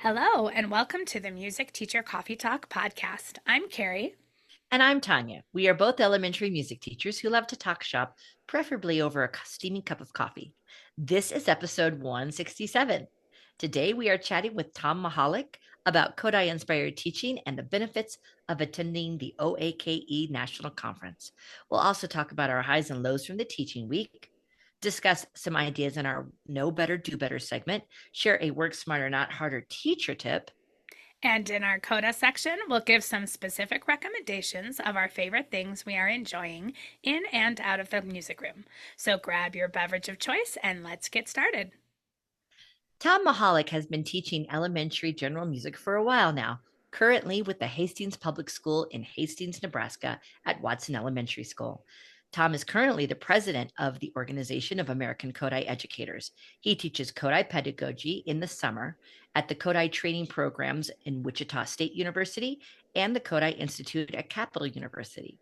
Hello, and welcome to the Music Teacher Coffee Talk podcast. I'm Carrie. And I'm Tanya. We are both elementary music teachers who love to talk shop, preferably over a steaming cup of coffee. This is episode 167. Today we are chatting with Tom Michalek about Kodály inspired teaching and the benefits of attending the OAKE National Conference. We'll also talk about our highs and lows from the teaching week, discuss some ideas in our Know Better, Do Better segment, share a work smarter, not harder teacher tip. And in our Coda section, we'll give some specific recommendations of our favorite things we are enjoying in and out of the music room. So grab your beverage of choice and let's get started. Tom Michalek has been teaching elementary general music for a while now, currently with the Hastings Public School in Hastings, Nebraska at Watson Elementary School. Tom is currently the president of the organization of American Kodály Educators. He teaches Kodály pedagogy in the summer at the Kodály training programs in Wichita State University and the Kodály Institute at Capital University.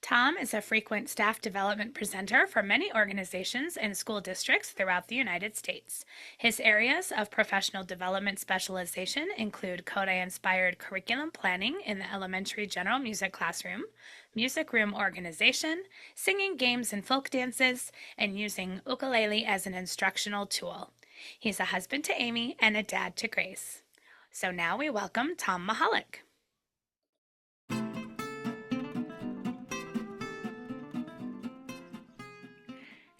Tom is a frequent staff development presenter for many organizations and school districts throughout the United States. His areas of professional development specialization include Kodály-inspired curriculum planning in the elementary general music classroom, music room organization, singing games and folk dances, and using ukulele as an instructional tool. He's a husband to Amy and a dad to Grace. So now we welcome Tom Michalek.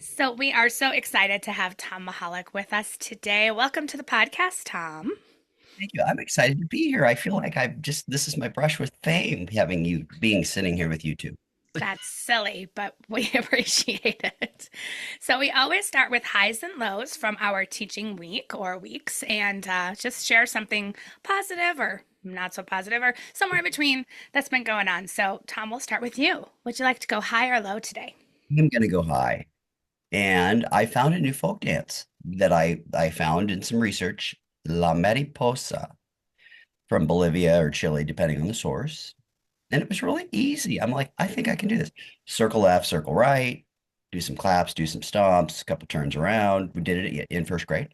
So we are so excited to have Tom Michalek with us today. Welcome to the podcast, Tom. Thank you. I'm excited to be here. I feel like this is my brush with fame, having you sitting here with you two. That's silly, but we appreciate it. So we always start with highs and lows from our teaching week or weeks and just share something positive or not so positive or somewhere in between that's been going on. So Tom, we'll start with you. Would you like to go high or low today? I'm going to go high. And I found a new folk dance that I found in some research, La Mariposa from Bolivia or Chile, depending on the source. And it was really easy. I'm like, I think I can do this. Circle left, circle right, do some claps, do some stomps, a couple turns around. We did it in first grade.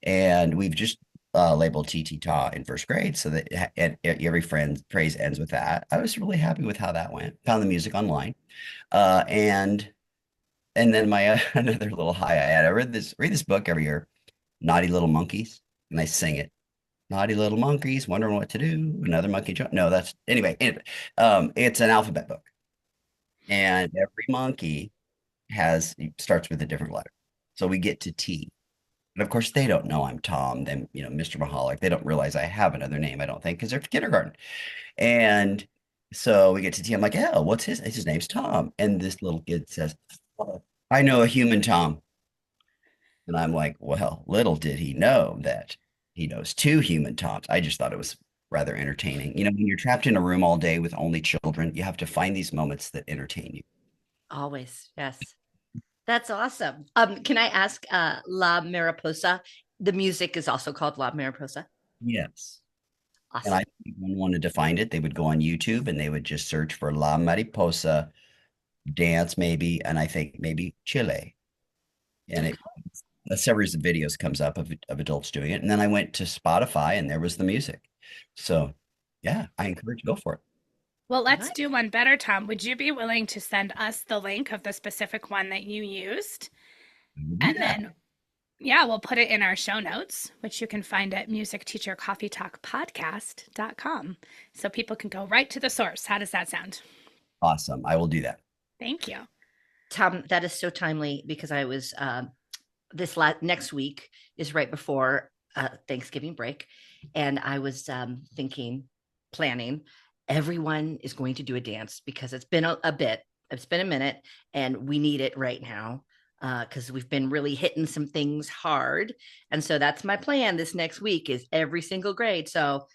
And we've just labeled ta in first grade so that every phrase ends with that. I was really happy with how that went. Found the music online. And then my another little high I had, I read this book every year, Naughty Little Monkeys, and I sing it. Naughty little monkeys wondering what to do. Another monkey jump. No, that's anyway. It's an alphabet book, and every monkey starts with a different letter. So we get to T, and of course they don't know I'm Tom. Then Mr. Michalek. They don't realize I have another name. I don't think because they're kindergarten, and so we get to T. I'm like, oh, what's his name's Tom, and this little kid says, "Oh, I know a human Tom." And I'm like, well, little did he know that he knows two human Toms. I just thought it was rather entertaining. When you're trapped in a room all day with only children, you have to find these moments that entertain you. Always, yes. That's awesome. Can I ask La Mariposa? The music is also called La Mariposa. Yes. Awesome. And I think if one wanted to find it, they would go on YouTube and they would just search for La Mariposa dance, maybe, and I think maybe Chile. And a series of videos comes up of adults doing it. And then I went to Spotify and there was the music. So yeah, I encourage you, go for it. Well, let's do one better, Tom. Would you be willing to send us the link of the specific one that you used? And then, yeah, we'll put it in our show notes, which you can find at musicteachercoffeetalkpodcast.com. So people can go right to the source. How does that sound? Awesome. I will do that. Thank you. Tom, that is so timely because I was next week is right before Thanksgiving break. And I was planning, everyone is going to do a dance because it's been it's been a minute and we need it right now because we've been really hitting some things hard. And so that's my plan this next week is every single grade. So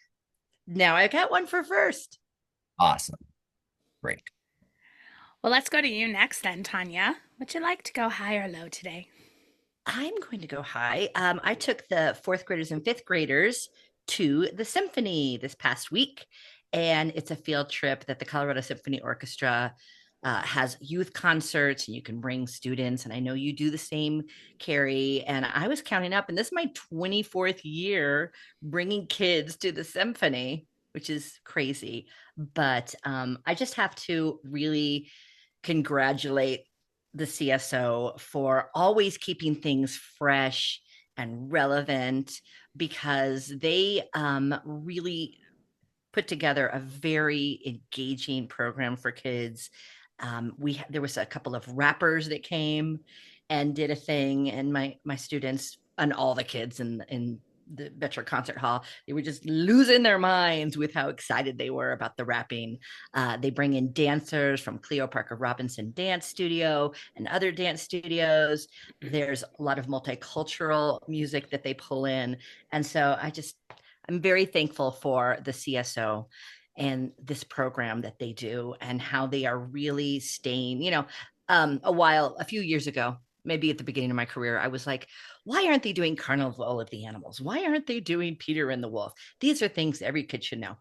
now I got one for first. Awesome. Great. Well, let's go to you next then, Tanya. Would you like to go high or low today? I'm going to go high. I took the fourth graders and fifth graders to the symphony this past week, and it's a field trip that the Colorado Symphony Orchestra has youth concerts, and you can bring students. And I know you do the same, Carrie. And I was counting up, and this is my 24th year bringing kids to the symphony, which is crazy. But I just have to really congratulate the CSO for always keeping things fresh and relevant, because they really put together a very engaging program for kids. There was a couple of rappers that came and did a thing, and my students and all the kids in the Betcher Concert Hall, they were just losing their minds with how excited they were about the rapping. They bring in dancers from Cleo Parker Robinson Dance Studio and other dance studios. There's a lot of multicultural music that they pull in. And so I'm very thankful for the CSO and this program that they do, and how they are really staying, a few years ago, maybe at the beginning of my career, I was like, why aren't they doing Carnival of the Animals? Why aren't they doing Peter and the Wolf? These are things every kid should know.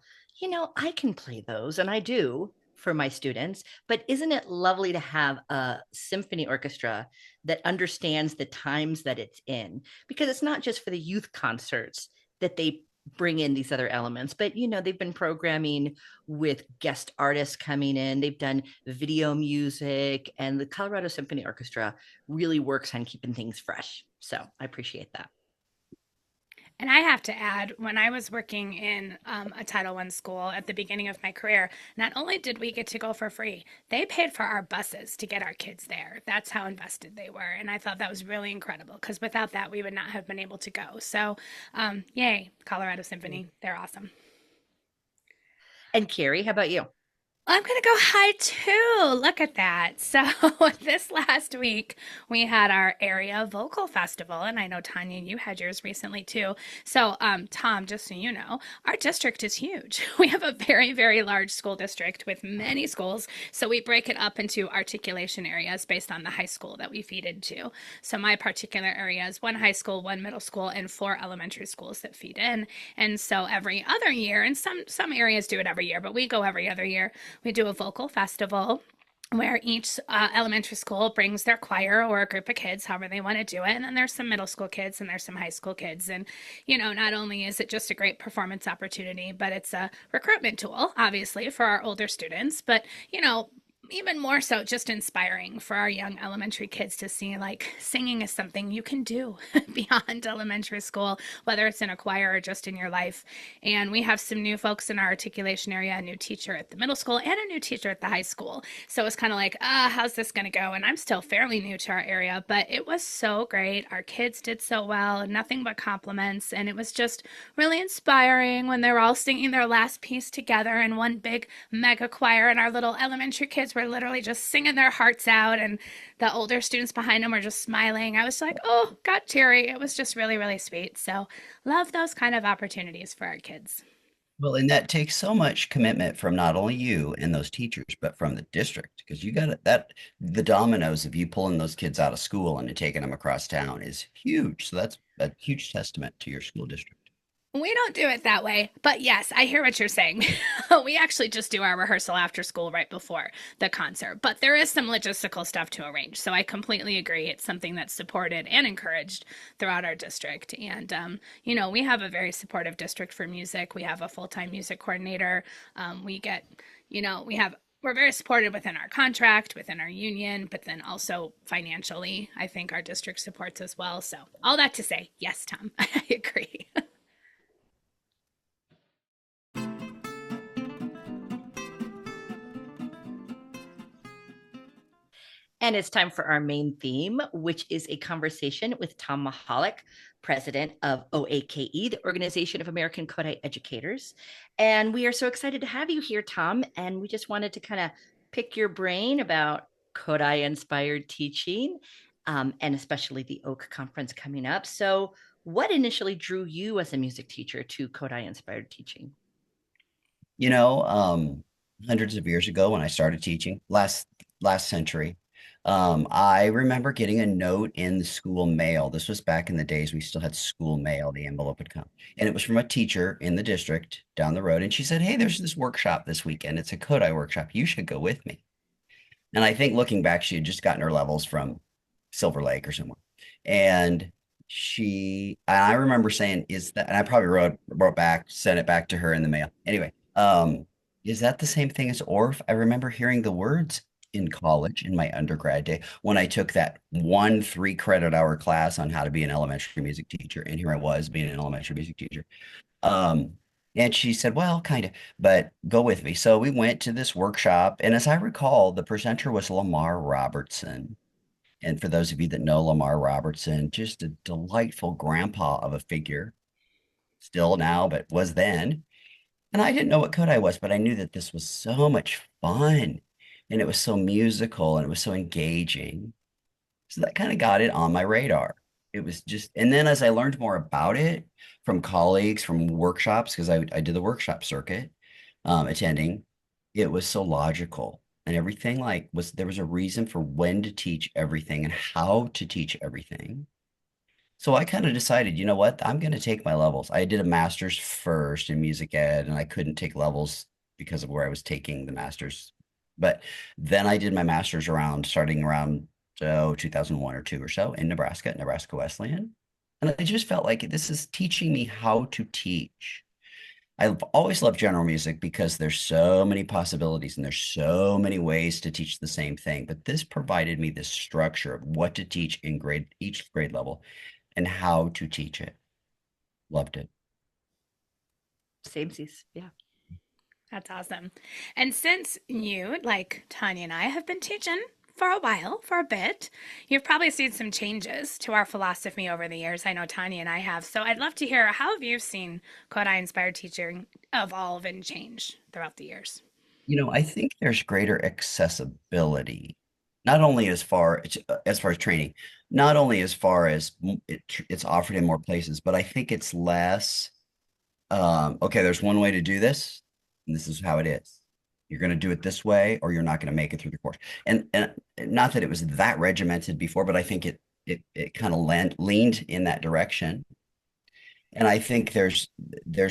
I can play those, and I do for my students, but isn't it lovely to have a symphony orchestra that understands the times that it's in? Because it's not just for the youth concerts that they bring in these other elements, but they've been programming with guest artists coming in. They've done video music, and the Colorado Symphony Orchestra really works on keeping things fresh. So I appreciate that. And I have to add, when I was working in a Title I school at the beginning of my career, not only did we get to go for free, they paid for our buses to get our kids there. That's how invested they were. And I thought that was really incredible, because without that, we would not have been able to go. So, yay, Colorado Symphony. They're awesome. And Carrie, how about you? I'm going to go high too. Look at that. So, this last week, we had our area vocal festival, and I know, Tanya, you had yours recently too. So, Tom, just so you know, our district is huge. We have a very, very large school district with many schools. So, we break it up into articulation areas based on the high school that we feed into. So, my particular area is one high school, one middle school, and 4 elementary schools that feed in. And so, every other year, and some areas do it every year, but we go every other year, we do a vocal festival where each elementary school brings their choir or a group of kids, however they want to do it. And then there's some middle school kids and there's some high school kids. And, not only is it just a great performance opportunity, but it's a recruitment tool, obviously, for our older students. But, even more so, just inspiring for our young elementary kids to see, like, singing is something you can do beyond elementary school, whether it's in a choir or just in your life. And we have some new folks in our articulation area, a new teacher at the middle school and a new teacher at the high school. So it's kind of like, how's this going to go? And I'm still fairly new to our area, but it was so great. Our kids did so well, nothing but compliments. And it was just really inspiring when they were all singing their last piece together in one big mega choir, and our little elementary kids were literally just singing their hearts out, and the older students behind them were just smiling. I was like, oh, got teary. It was just really, really sweet. So love those kind of opportunities for our kids. Well, and that takes so much commitment from not only you and those teachers, but from the district, because you got it, that the dominoes of you pulling those kids out of school and taking them across town is huge. So that's a huge testament to your school district. We don't do it that way, but yes, I hear what you're saying. We actually just do our rehearsal after school right before the concert, but there is some logistical stuff to arrange. So I completely agree. It's something that's supported and encouraged throughout our district. And, we have a very supportive district for music. We have a full-time music coordinator. We get, we're very supported within our contract, within our union, but then also financially, I think our district supports as well. So all that to say, yes, Tom, I agree. And it's time for our main theme, which is a conversation with Tom Michalek, president of OAKE, the Organization of American Kodály Educators. And we are so excited to have you here, Tom. And we just wanted to kind of pick your brain about Kodály-inspired teaching, and especially the OAKE conference coming up. So what initially drew you as a music teacher to Kodály-inspired teaching? You know, hundreds of years ago when I started teaching last century, I remember getting a note in the school mail. This was back in the days we still had school mail. The envelope would come, and it was from a teacher in the district down the road. And she said, "Hey, there's this workshop this weekend. It's a Kodály workshop. You should go with me." And I think looking back, she had just gotten her levels from Silver Lake or somewhere. And I remember saying, is that, and I probably wrote back, sent it back to her in the mail. Anyway, is that the same thing as Orff? I remember hearing the words in college in my undergrad day when I took that 1 3 credit hour class on how to be an elementary music teacher. And here I was being an elementary music teacher. Um, and she said, well, kind of, but go with me. So we went to this workshop. And as I recall, the presenter was Lamar Robertson. And for those of you that know Lamar Robertson, just a delightful grandpa of a figure, still now, but was then. And I didn't know what Kodai was, but I knew that this was so much fun and it was so musical and it was so engaging. So that kind of got it on my radar. It was just, and then as I learned more about it from colleagues, from workshops, because I did the workshop circuit, attending, it was so logical. And everything like there was a reason for when to teach everything and how to teach everything. So I kind of decided, you know what, I'm going to take my levels. I did a master's first in music ed, and I couldn't take levels because of where I was taking the master's. But then I did my master's starting around 2001 or two or so in Nebraska, at Nebraska Wesleyan. And I just felt like this is teaching me how to teach. I've always loved general music because there's so many possibilities and there's so many ways to teach the same thing. But this provided me this structure of what to teach in each grade level and how to teach it. Loved it. Samesies. Yeah. That's awesome. And since you, like Tanya and I, have been teaching for a while, for a bit, you've probably seen some changes to our philosophy over the years. I know Tanya and I have. So I'd love to hear, how have you seen Kodály inspired teaching evolve and change throughout the years? I think there's greater accessibility, not only as far as training, not only as far as it's offered in more places, but I think it's less okay, there's one way to do this, and this is how it is. You're going to do it this way, or you're not going to make it through the course. And not that it was that regimented before, but I think it kind of leaned in that direction. And I think there's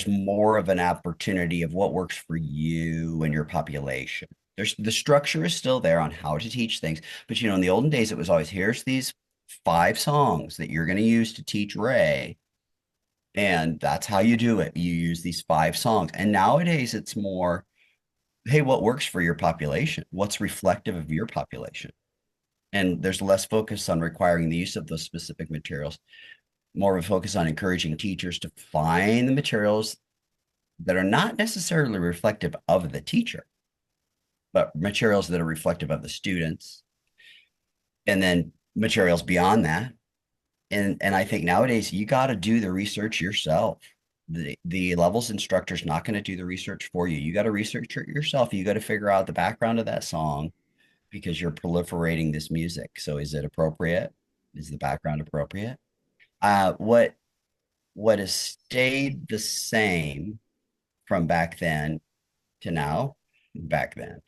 more of an opportunity of what works for you and your population. The structure is still there on how to teach things, but in the olden days, it was always here's these 5 songs that you're going to use to teach Ray. And that's how you do it. You use these 5 songs. And nowadays it's more, hey, what works for your population? What's reflective of your population? And there's less focus on requiring the use of those specific materials, more of a focus on encouraging teachers to find the materials that are not necessarily reflective of the teacher, but materials that are reflective of the students, and then materials beyond that. And I think nowadays you got to do the research yourself. The levels instructor's not going to do the research for you. You got to research it yourself. You got to figure out the background of that song because you're proliferating this music. So is it appropriate? Is the background appropriate? What has stayed the same from back then to now, back then,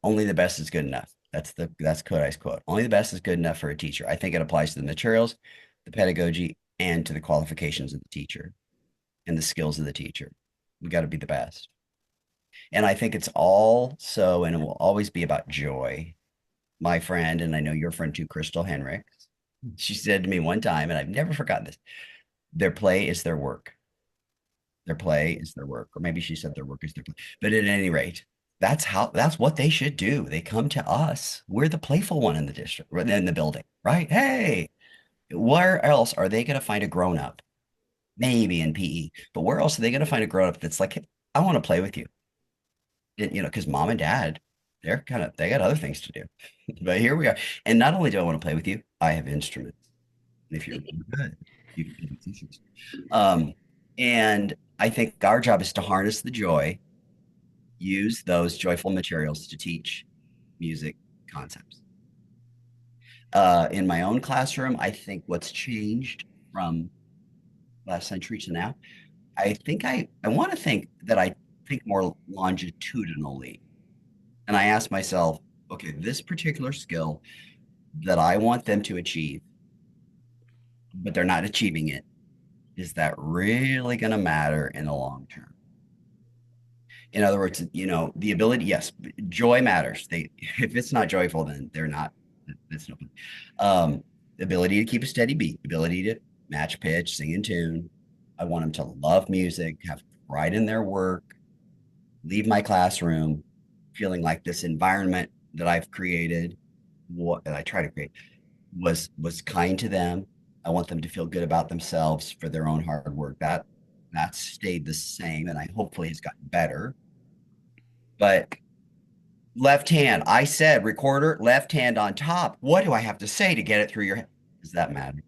only the best is good enough. That's Kodai's quote. Only the best is good enough for a teacher. I think it applies to the materials, the pedagogy, and to the qualifications of the teacher and the skills of the teacher. We got to be the best. And I think it's also, and it will always be about joy. My friend, and I know your friend too, Crystal Henricks, she said to me one time, and I've never forgotten this, their play is their work. Their play is their work. Or maybe she said their work is their play. But at any rate, that's what they should do. They come to us. We're the playful one in the district, in the building, right? Hey, where else are they going to find a grown up? Maybe in PE, but where else are they going to find a grown up that's like, hey, I want to play with you? Because mom and dad, they got other things to do. But here we are. And not only do I want to play with you, I have instruments. If you're good, you can do musicians. And I think our job is to harness the joy, use those joyful materials to teach music concepts. In my own classroom, I think what's changed from last century to now, I want to think that I think more longitudinally. And I ask myself, okay, this particular skill that I want them to achieve, but they're not achieving it, is that really going to matter in the long term? In other words, the ability, yes, joy matters. If it's not joyful, then they're not, that's no fun. The ability to keep a steady beat, ability to match pitch, sing in tune. I want them to love music, have pride in their work, leave my classroom feeling like this environment that I've created, what that I try to create was kind to them. I want them to feel good about themselves for their own hard work. That stayed the same, and I hopefully has gotten better. But left hand, I said recorder, left hand on top. What do I have to say to get it through your head? Does that matter?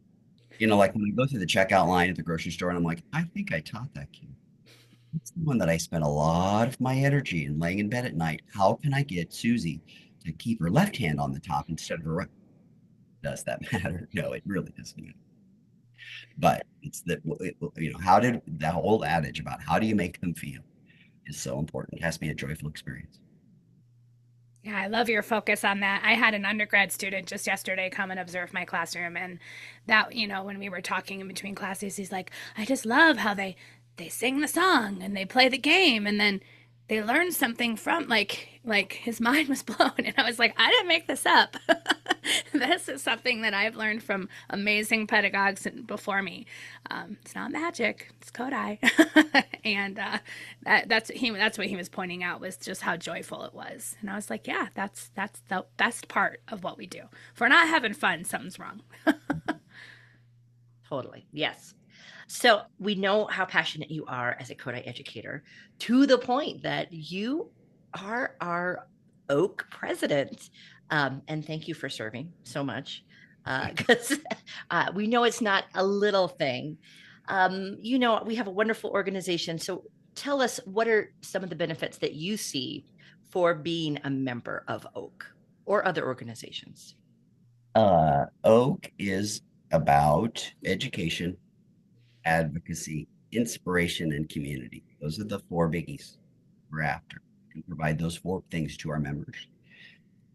Like when I go through the checkout line at the grocery store, and I'm like, I think I taught that kid. It's the one that I spent a lot of my energy in laying in bed at night. How can I get Susie to keep her left hand on the top instead of her right? Does that matter? No, it really doesn't matter. But it's that, how did that whole adage about how do you make them feel is so important. It has to be a joyful experience. Yeah, I love your focus on that. I had an undergrad student just yesterday come and observe my classroom, and that, when we were talking in between classes, he's like, "I just love how they sing the song and they play the game, and then they learn something from like his mind was blown." And I was like, "I didn't make this up. This is something that I've learned from amazing pedagogues before me. It's not magic; it's Kodály." And that's what he was pointing out, was just how joyful it was. And I was like, "Yeah, that's the best part of what we do. If we're not having fun, something's wrong." Totally. Yes. So we know how passionate you are as a Kodály educator, to the point that you are our OAKE president. And thank you for serving so much, because we know it's not a little thing. We have a wonderful organization. So tell us, what are some of the benefits that you see for being a member of OAKE or other organizations? OAKE is about education, advocacy, inspiration, and community. Those are the four biggies we're after. We can provide those four things to our members.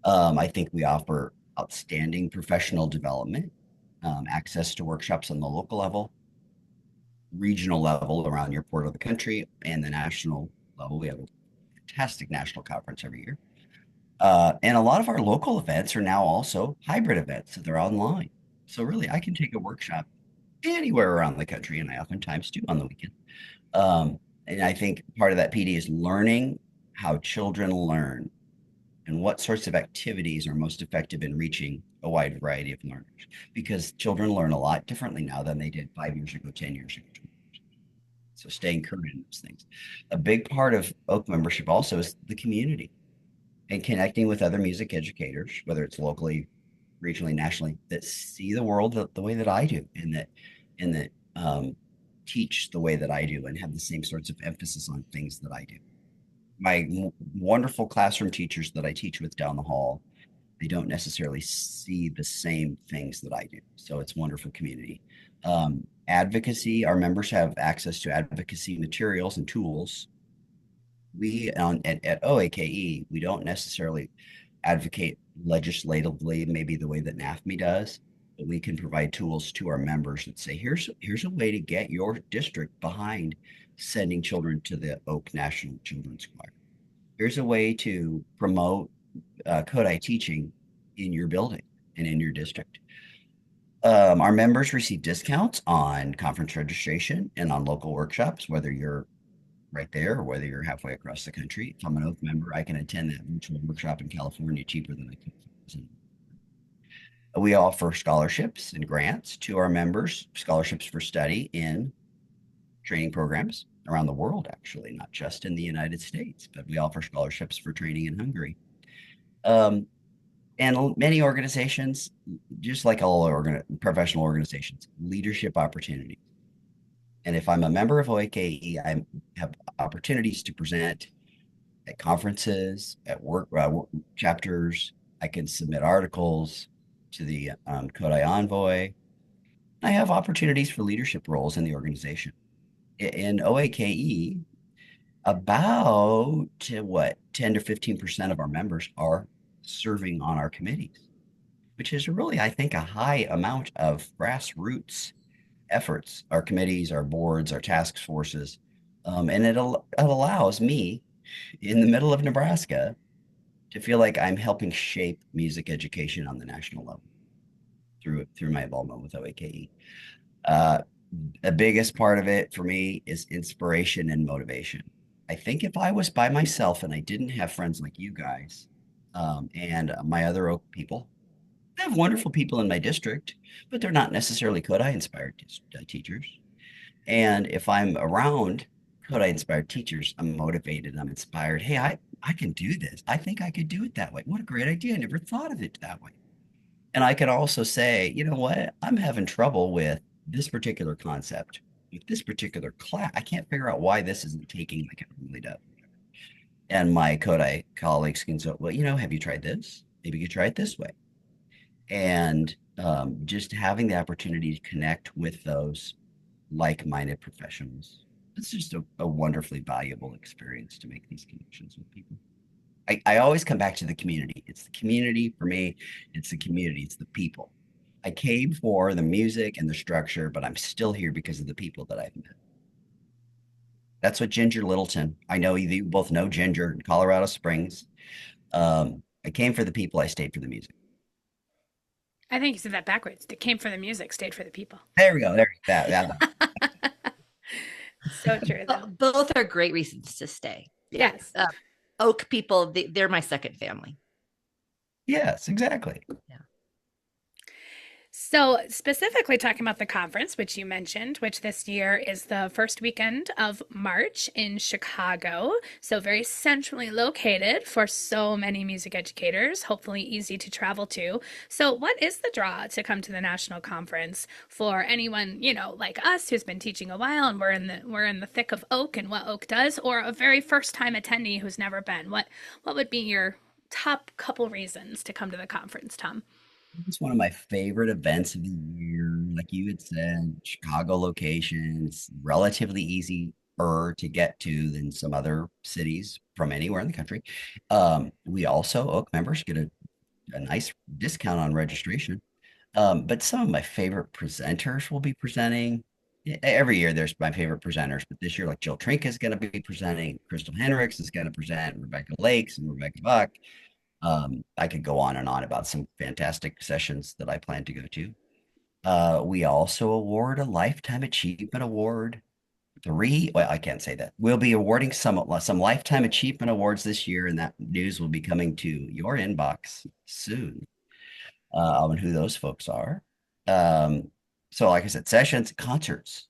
I think we offer outstanding professional development, access to workshops on the local level, regional level around your part of the country, and the national level. We have a fantastic national conference every year. And a lot of our local events are now also hybrid events, so they're online. So really, I can take a workshop anywhere around the country, and I oftentimes do on the weekend. And I think part of that, PD, is learning how children learn and what sorts of activities are most effective in reaching a wide variety of learners. Because children learn a lot differently now than they did 5 years ago, 10 years ago. So staying current in those things. A big part of OAKE membership also is the community and connecting with other music educators, whether it's locally, regionally, nationally, that see the world the way that I do, and that teach the way that I do, and have the same sorts of emphasis on things that I do. My wonderful classroom teachers that I teach with down the hall, they don't necessarily see the same things that I do. So it's wonderful community. Advocacy, our members have access to advocacy materials and tools. We at OAKE, we don't necessarily advocate legislatively, maybe the way that NAFME does, but we can provide tools to our members that say, here's a way to get your district behind sending children to the OAKE National Children's Choir. Here's a way to promote Kodály teaching in your building and in your district. Our members receive discounts on conference registration and on local workshops, whether you're right there or whether you're halfway across the country. If I'm an OAKE member, I can attend that virtual workshop in California cheaper than I could. We offer scholarships and grants to our members, scholarships for study in training programs around the world, actually, not just in the United States, but we offer scholarships for training in Hungary. And many organizations, just like all professional organizations, leadership opportunities. And if I'm a member of OAKE, I have opportunities to present at conferences, at work chapters. I can submit articles to the Kodály Envoy. I have opportunities for leadership roles in the organization. In OAKE, about 10 to 15% of our members are serving on our committees, which is really, I think, a high amount of grassroots efforts, our committees, our boards, our task forces. And it allows me in the middle of Nebraska to feel like I'm helping shape music education on the national level through my involvement with OAKE. Uh, the biggest part of it for me is inspiration and motivation. I think if I was by myself and I didn't have friends like you guys and my other Oak people, I have wonderful people in my district, but they're not necessarily Kodály inspired teachers. And if I'm around Kodály inspired teachers, I'm motivated, I'm inspired. Hey, I can do this. I think I could do it that way. What a great idea. I never thought of it that way. And I could also say, you know what? I'm having trouble with this particular concept, with this particular class. I can't figure out why this isn't taking like it really does. And my Kodály colleagues can say, well, have you tried this? Maybe you could try it this way. And just having the opportunity to connect with those like-minded professionals. It's just a wonderfully valuable experience to make these connections with people. I always come back to the community. It's the community for me. It's the community. It's the people. I came for the music and the structure, but I'm still here because of the people that I've met. That's what Ginger Littleton. I know you both know Ginger in Colorado Springs. I came for the people. I stayed for the music. I think you said that backwards. They came for the music, stayed for the people. There we go. There, that. So true, though. Both are great reasons to stay. Yes. Oak people, they're my second family. Yes, exactly. Yeah. So, specifically talking about the conference, which you mentioned, which this year is the first weekend of March in Chicago. So, very centrally located for so many music educators, hopefully easy to travel to. So, what is the draw to come to the national conference for anyone, like us who's been teaching a while and we're in the thick of OAKE and what OAKE does, or a very first time attendee who's never been? What would be your top couple reasons to come to the conference, Tom? It's one of my favorite events of the year. Like you had said, Chicago location. It's relatively easy to get to than some other cities from anywhere in the country. We also, OAKE members get a nice discount on registration. But some of my favorite presenters will be presenting. Every year there's my favorite presenters, but this year, like Jill Trink is going to be presenting, Crystal Hendricks is going to present, Rebecca Lakes and Rebecca Buck. I could go on and on about some fantastic sessions that I plan to go to. We also award a Lifetime Achievement Award. Well, I can't say that. We'll be awarding some Lifetime Achievement Awards this year, and that news will be coming to your inbox soon on who those folks are. So like I said, sessions, concerts.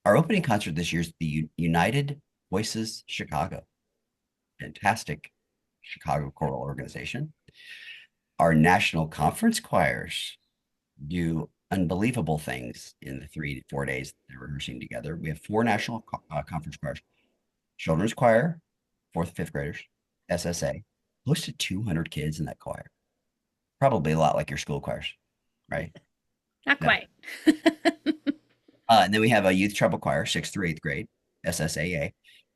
Our opening concert this year is the United Voices Chicago. Fantastic Chicago choral organization. Our national conference choirs do unbelievable things in the 3 to 4 days they're rehearsing together. We have 4 national conference choirs. Children's choir, 4th, 5th graders, SSA, close to 200 kids in that choir. Probably a lot like your school choirs, right? Not quite. And then we have a youth treble choir, 6th through 8th grade, SSAA.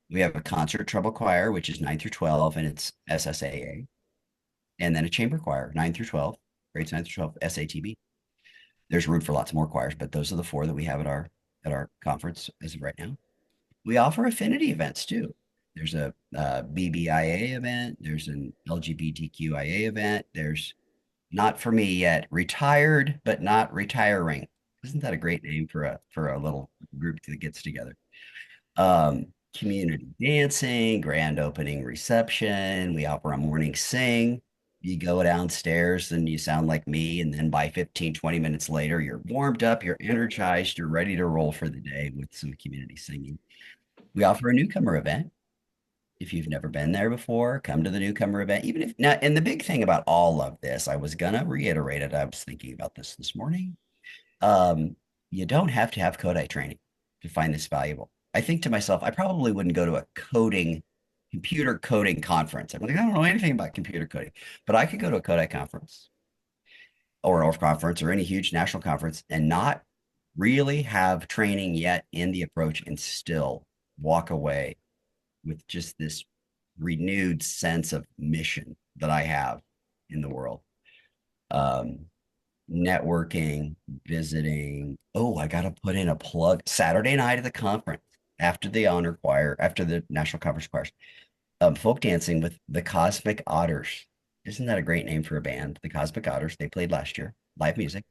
We have a concert treble choir, which is 9 through 12, and it's SSAA. And then a chamber choir, 9 through 12, grades 9 through 12, SATB. There's room for lots more choirs, but those are the 4 that we have at our conference as of right now. We offer affinity events too. There's a BBIA event. There's an LGBTQIA event. There's, not for me yet, retired but not retiring. Isn't that a great name for a little group that gets together? Community dancing, grand opening reception. We offer a morning sing. You go downstairs and you sound like me, and then by 15, 20 minutes later, you're warmed up, you're energized, you're ready to roll for the day with some community singing. We offer a newcomer event. If you've never been there before, come to the newcomer event. Even if now, and the big thing about all of this, I was gonna reiterate it. I was thinking about this morning. You don't have to have Kodály training to find this valuable. I think to myself, I probably wouldn't go to a computer coding conference. I'm like, I don't know anything about computer coding, but I could go to a Kodály conference or an conference or any huge national conference and not really have training yet in the approach and still walk away with just this renewed sense of mission that I have in the world. Networking, visiting. Oh, I got to put in a plug. Saturday night at the conference, after the honor choir, after the national conference choirs, folk dancing with the Cosmic Otters. Isn't that a great name for a band? The Cosmic Otters. They played last year, live music.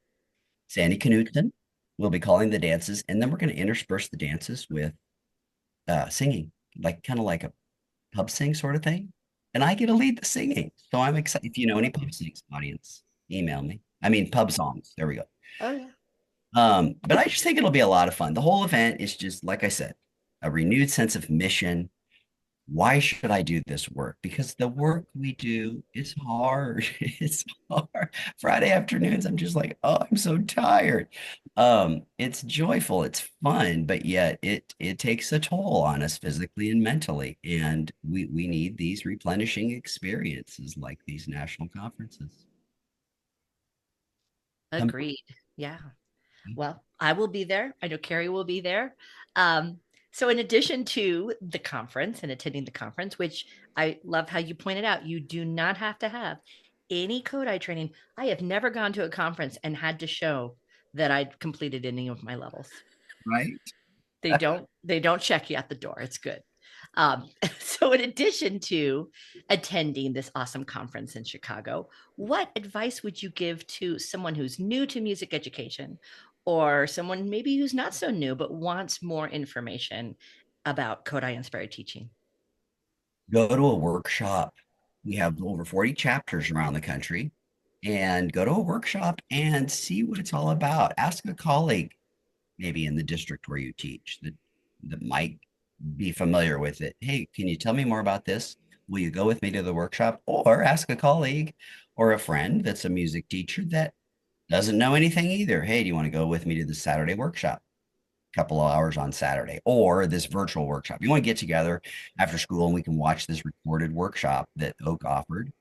Sandy Knutson will be calling the dances, and then we're going to intersperse the dances with singing, like kind of like a pub sing sort of thing. And I get to lead the singing. So I'm excited. If you know any pub sings, audience, email me. I mean, pub songs. There we go. Oh, yeah. But I just think it'll be a lot of fun. The whole event is just, like I said, a renewed sense of mission. Why should I do this work? Because the work we do is hard. It's hard. Friday afternoons, I'm just like, oh, I'm so tired. It's joyful, it's fun, but yet it takes a toll on us physically and mentally. And we need these replenishing experiences like these national conferences. Come- Agreed. Yeah. Well, I will be there. I know Carrie will be there. Um, so, in addition to the conference and attending the conference, which I love how you pointed out, you do not have to have any Kodály training. I have never gone to a conference and had to show that I'd completed any of my levels. Right? They don't check you at the door. It's good. So, in addition to attending this awesome conference in Chicago, what advice would you give to someone who's new to music education, or someone maybe who's not so new but wants more information about Kodály inspired teaching? Go to a workshop. We have over 40 chapters around the country, and go to a workshop and see what it's all about. Ask a colleague, maybe in the district where you teach, that might be familiar with it. Hey, can you tell me more about this? Will you go with me to the workshop? Or ask a colleague or a friend that's a music teacher that doesn't know anything either. Hey, do you want to go with me to the Saturday workshop? Couple of hours on Saturday, or this virtual workshop. You want to get together after school and we can watch this recorded workshop that OAKE offered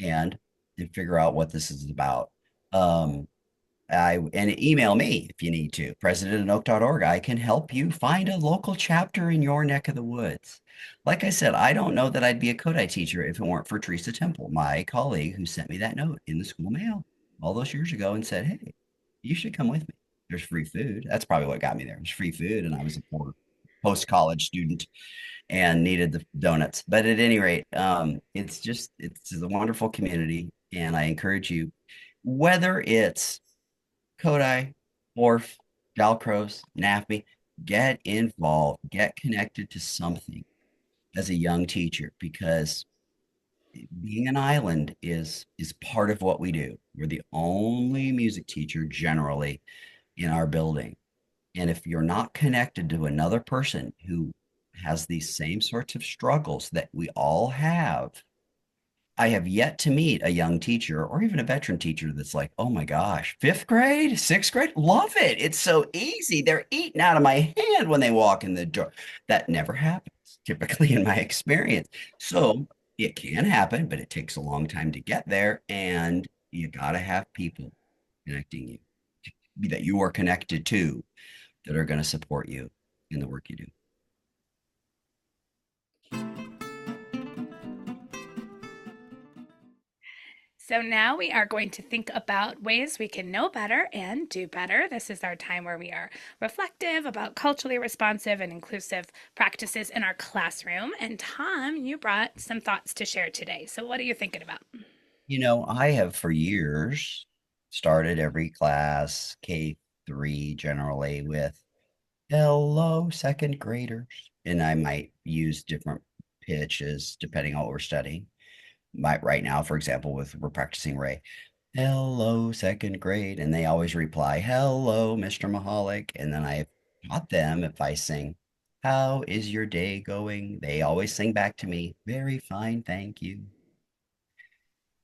and figure out what this is about. Um, and email me if you need to, president@oak.org. I can help you find a local chapter in your neck of the woods. Like I said, I don't know that I'd be a Kodály teacher if it weren't for Teresa Temple, my colleague who sent me that note in the school mail all those years ago and said, hey, you should come with me. There's free food. That's probably what got me there. It was free food, and I was a poor post-college student and needed the donuts. But at any rate, it's a wonderful community, and I encourage you, whether it's Kodály, Orff, Dalcroze, NAFME, get involved, get connected to something as a young teacher, because being an island is part of what we do. We're the only music teacher generally in our building. And if you're not connected to another person who has these same sorts of struggles that we all have, I have yet to meet a young teacher or even a veteran teacher that's like, oh my gosh, fifth grade, sixth grade, love it. It's so easy. They're eating out of my hand when they walk in the door. That never happens, typically, in my experience. So it can happen, but it takes a long time to get there. And you got to have people connecting you that you are connected to that are going to support you in the work you do. So now we are going to think about ways we can know better and do better. This is our time where we are reflective about culturally responsive and inclusive practices in our classroom. And Tom, you brought some thoughts to share today. So what are you thinking about? I have for years started every class, K3 generally, with hello, second graders. And I might use different pitches depending on what we're studying. Right now, for example, we're practicing Ray. Hello, second grade. And they always reply, hello, Mr. Michalek. And then I taught them, if I sing, how is your day going? They always sing back to me, very fine, thank you.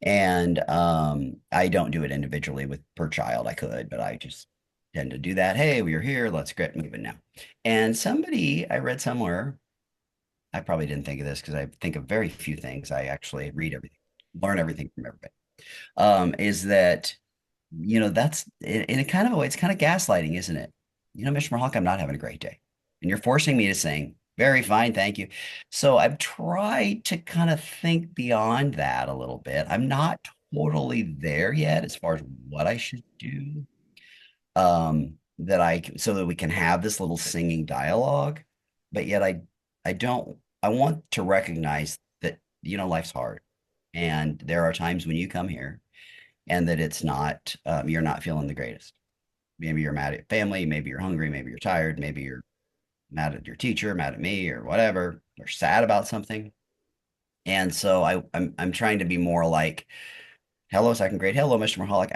And I don't do it individually with per child. I could, but I just tend to do that. Hey, we're here. Let's get moving now. And somebody I read somewhere, I probably didn't think of this because I think of very few things. I actually read everything, learn everything from everybody. Is that, that's in a kind of a way, it's kind of gaslighting, isn't it? Mr. Mahawk, I'm not having a great day. And you're forcing me to sing, very fine, thank you. So I've tried to kind of think beyond that a little bit. I'm not totally there yet as far as what I should do. So that we can have this little singing dialogue, but yet I don't, I want to recognize life's hard. And there are times when you come here and that it's not, you're not feeling the greatest. Maybe you're mad at family, maybe you're hungry, maybe you're tired, maybe you're mad at your teacher, mad at me, or whatever, or sad about something. And so I'm trying to be more like, hello, second grade. Hello, Mr. Michalek.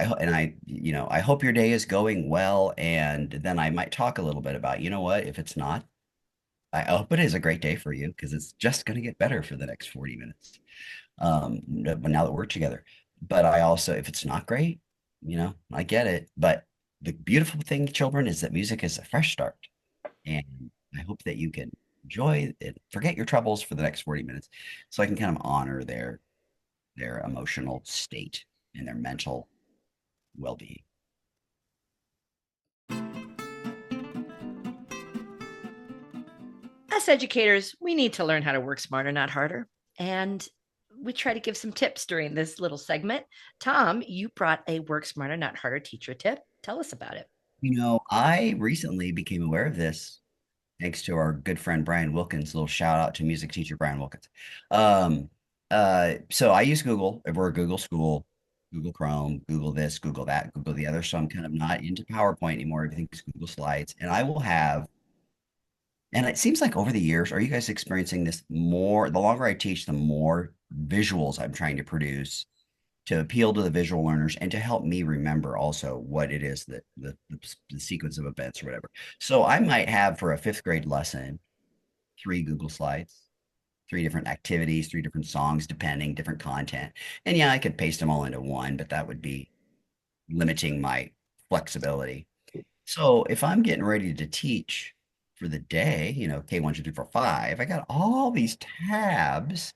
I hope your day is going well. And then I might talk a little bit about, if it's not, I hope it is a great day for you because it's just going to get better for the next 40 minutes. But now that we're together, but I also, if it's not great, I get it. But the beautiful thing, children, is that music is a fresh start. And I hope that you can enjoy it, forget your troubles for the next 40 minutes so I can kind of honor their emotional state and their mental well-being. Us educators, we need to learn how to work smarter, not harder. And we try to give some tips during this little segment. Tom, you brought a work smarter, not harder teacher tip. Tell us about it. I recently became aware of this thanks to our good friend Brian Wilkins. A little shout out to music teacher Brian Wilkins. Um, so I use Google. We're a Google school, Google Chrome, Google this, Google that, Google the other. So I'm kind of not into PowerPoint anymore. Everything's Google Slides, and I will have. And it seems like over the years, are you guys experiencing this more? The longer I teach, the more visuals I'm trying to produce to appeal to the visual learners and to help me remember also what it is that the sequence of events or whatever. So I might have for a fifth grade lesson, 3 Google Slides, 3 different activities, 3 different songs, depending, different content. And yeah, I could paste them all into one, but that would be limiting my flexibility. So if I'm getting ready to teach for the day, K1, 2, 3, 4, 5, I got all these tabs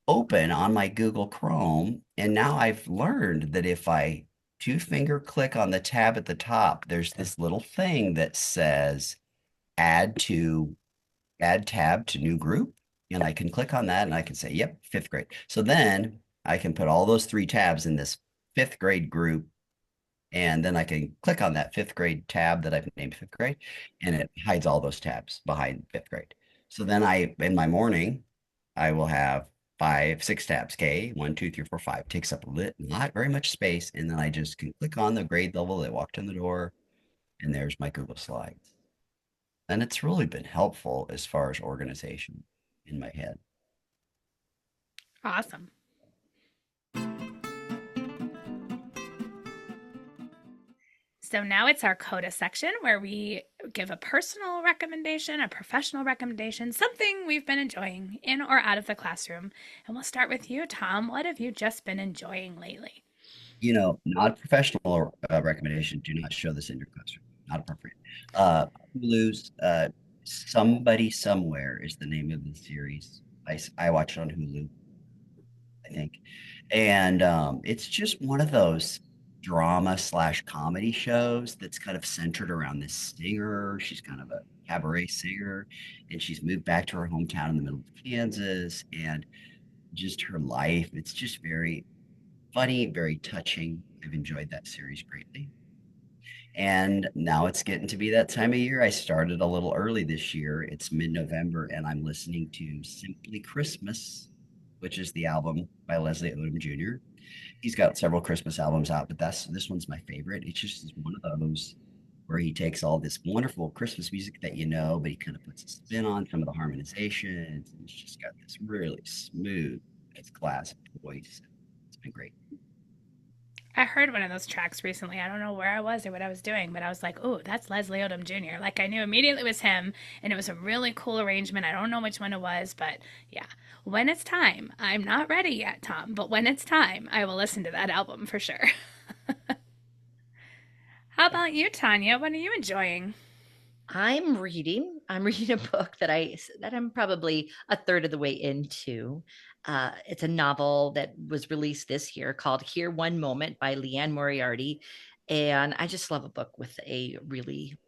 open on my Google Chrome. And now I've learned that if I two-finger click on the tab at the top, there's this little thing that says add tab to new group. And I can click on that and I can say, yep, fifth grade. So then I can put all those 3 tabs in this fifth grade group. And then I can click on that fifth grade tab that I've named fifth grade, and it hides all those tabs behind fifth grade. So then in my morning, I will have 5, 6 tabs. K, 1, 2, 3, 4, 5 takes up not very much space. And then I just can click on the grade level that walked in the door, and there's my Google Slides. And it's really been helpful as far as organization in my head. Awesome. So now it's our CODA section where we give a personal recommendation, a professional recommendation, something we've been enjoying in or out of the classroom. And we'll start with you, Tom. What have you just been enjoying lately? Not professional recommendation. Do not show this in your classroom. Not appropriate. Hulu's Somebody Somewhere is the name of the series. I watch it on Hulu, I think. And it's just one of those drama/comedy shows that's kind of centered around this singer. She's kind of a cabaret singer, and she's moved back to her hometown in the middle of Kansas, and just her life. It's just very funny, very touching. I've enjoyed that series greatly. And now it's getting to be that time of year. I started a little early this year. It's mid-November, and I'm listening to Simply Christmas, which is the album by Leslie Odom Jr. He's got several Christmas albums out, but this one's my favorite. It's just one of those where he takes all this wonderful Christmas music that but he kind of puts a spin on some of the harmonizations. And it's just got this really smooth, it's glass voice. It's been great. I heard one of those tracks recently. I don't know where I was or what I was doing, but I was like, oh, that's Leslie Odom Jr. Like, I knew immediately it was him, and it was a really cool arrangement. I don't know which one it was, but yeah. When it's time, I'm not ready yet, Tom, but when it's time, I will listen to that album for sure. How about you, Tanya? What are you enjoying? I'm reading a book that I'm probably a third of the way into. It's a novel that was released this year called Here One Moment by Leanne Moriarty. And I just love a book with a really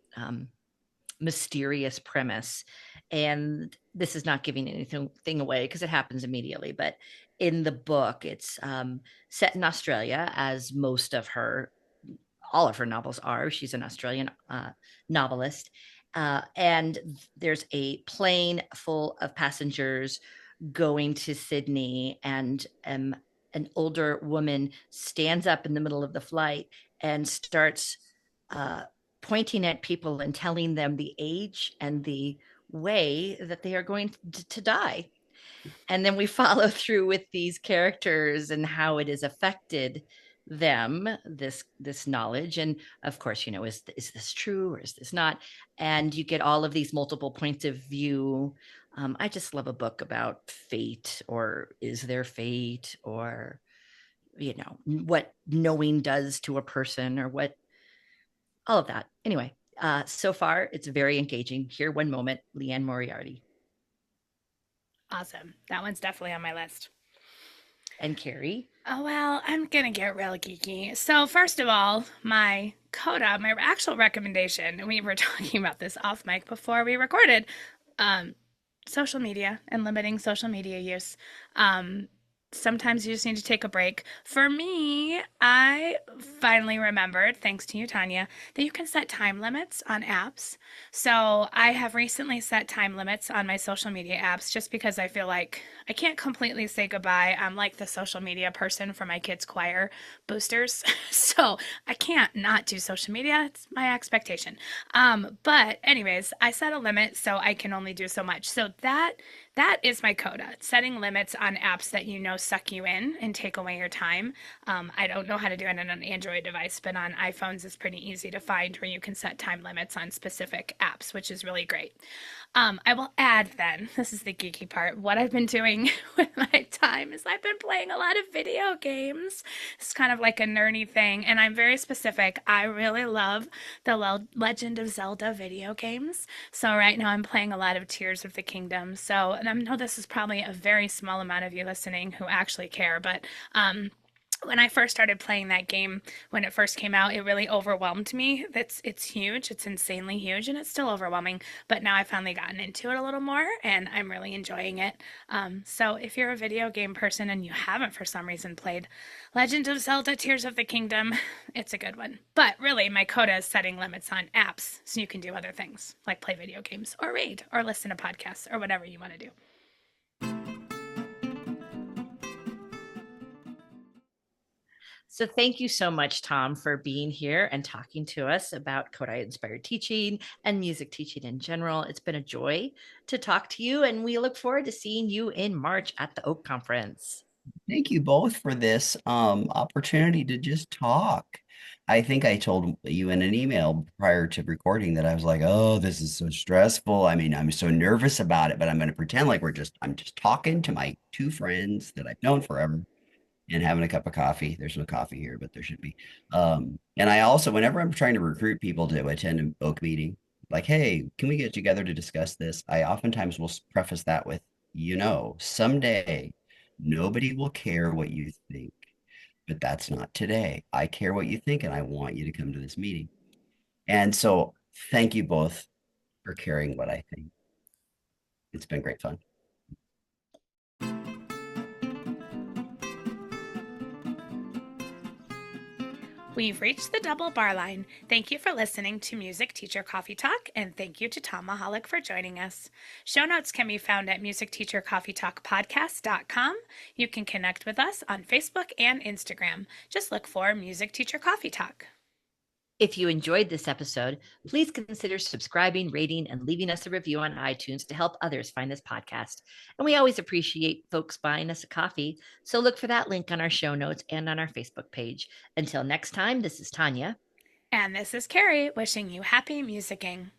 mysterious premise. And this is not giving anything away because it happens immediately. But in the book, it's set in Australia, as all of her novels are. She's an Australian novelist. And there's a plane full of passengers going to Sydney, and an older woman stands up in the middle of the flight and starts pointing at people and telling them the age and the way that they are going to die. And then we follow through with these characters and how it has affected them, this knowledge. And of course, is this true or is this not? And you get all of these multiple points of view. I just love a book about fate, or is there fate, or what knowing does to a person, or what all of that. Anyway, so far it's very engaging. Here, one moment, Leanne Moriarty. Awesome. That one's definitely on my list. And Carrie. Oh, well, I'm going to get real geeky. So, first of all, my actual recommendation, and we were talking about this off mic before we recorded, social media and limiting social media use. Sometimes you just need to take a break. For me, I finally remembered, thanks to you, Tanya, that you can set time limits on apps. So I have recently set time limits on my social media apps just because I feel like I can't completely say goodbye. I'm like the social media person for my kids' choir boosters. So I can't not do social media. It's my expectation. But anyways, I set a limit so I can only do so much. So that is my coda, setting limits on apps that suck you in and take away your time. I don't know how to do it on an Android device, but on iPhones it's pretty easy to find where you can set time limits on specific apps, which is really great. I will add then, this is the geeky part, what I've been doing with my time is I've been playing a lot of video games. It's kind of like a nerdy thing, and I'm very specific. I really love the Legend of Zelda video games. So right now I'm playing a lot of Tears of the Kingdom. So, and I know this is probably a very small amount of you listening who actually care, but when I first started playing that game, when it first came out, it really overwhelmed me. It's huge. It's insanely huge, and it's still overwhelming. But now I've finally gotten into it a little more, and I'm really enjoying it. So if you're a video game person and you haven't for some reason played Legend of Zelda Tears of the Kingdom, it's a good one. But really, my coda is setting limits on apps so you can do other things like play video games or read or listen to podcasts or whatever you want to do. So thank you so much, Tom, for being here and talking to us about Kodály-inspired teaching and music teaching in general. It's been a joy to talk to you, and we look forward to seeing you in March at the OAKE conference. Thank you both for this opportunity to just talk. I think I told you in an email prior to recording that I was like, oh, this is so stressful. I mean, I'm so nervous about it, but I'm going to pretend like I'm just talking to my two friends that I've known forever and having a cup of coffee. There's no coffee here, but there should be. And I also, whenever I'm trying to recruit people to attend an OAKE meeting, like, hey, can we get together to discuss this? I oftentimes will preface that with, someday nobody will care what you think, but that's not today. I care what you think, and I want you to come to this meeting. And so thank you both for caring what I think. It's been great fun. We've reached the double bar line. Thank you for listening to Music Teacher Coffee Talk, and thank you to Tom Michalek for joining us. Show notes can be found at musicteachercoffeetalkpodcast.com. You can connect with us on Facebook and Instagram. Just look for Music Teacher Coffee Talk. If you enjoyed this episode, please consider subscribing, rating, and leaving us a review on iTunes to help others find this podcast. And we always appreciate folks buying us a coffee, so look for that link on our show notes and on our Facebook page. Until next time, this is Tanya. And this is Carrie, wishing you happy musicking.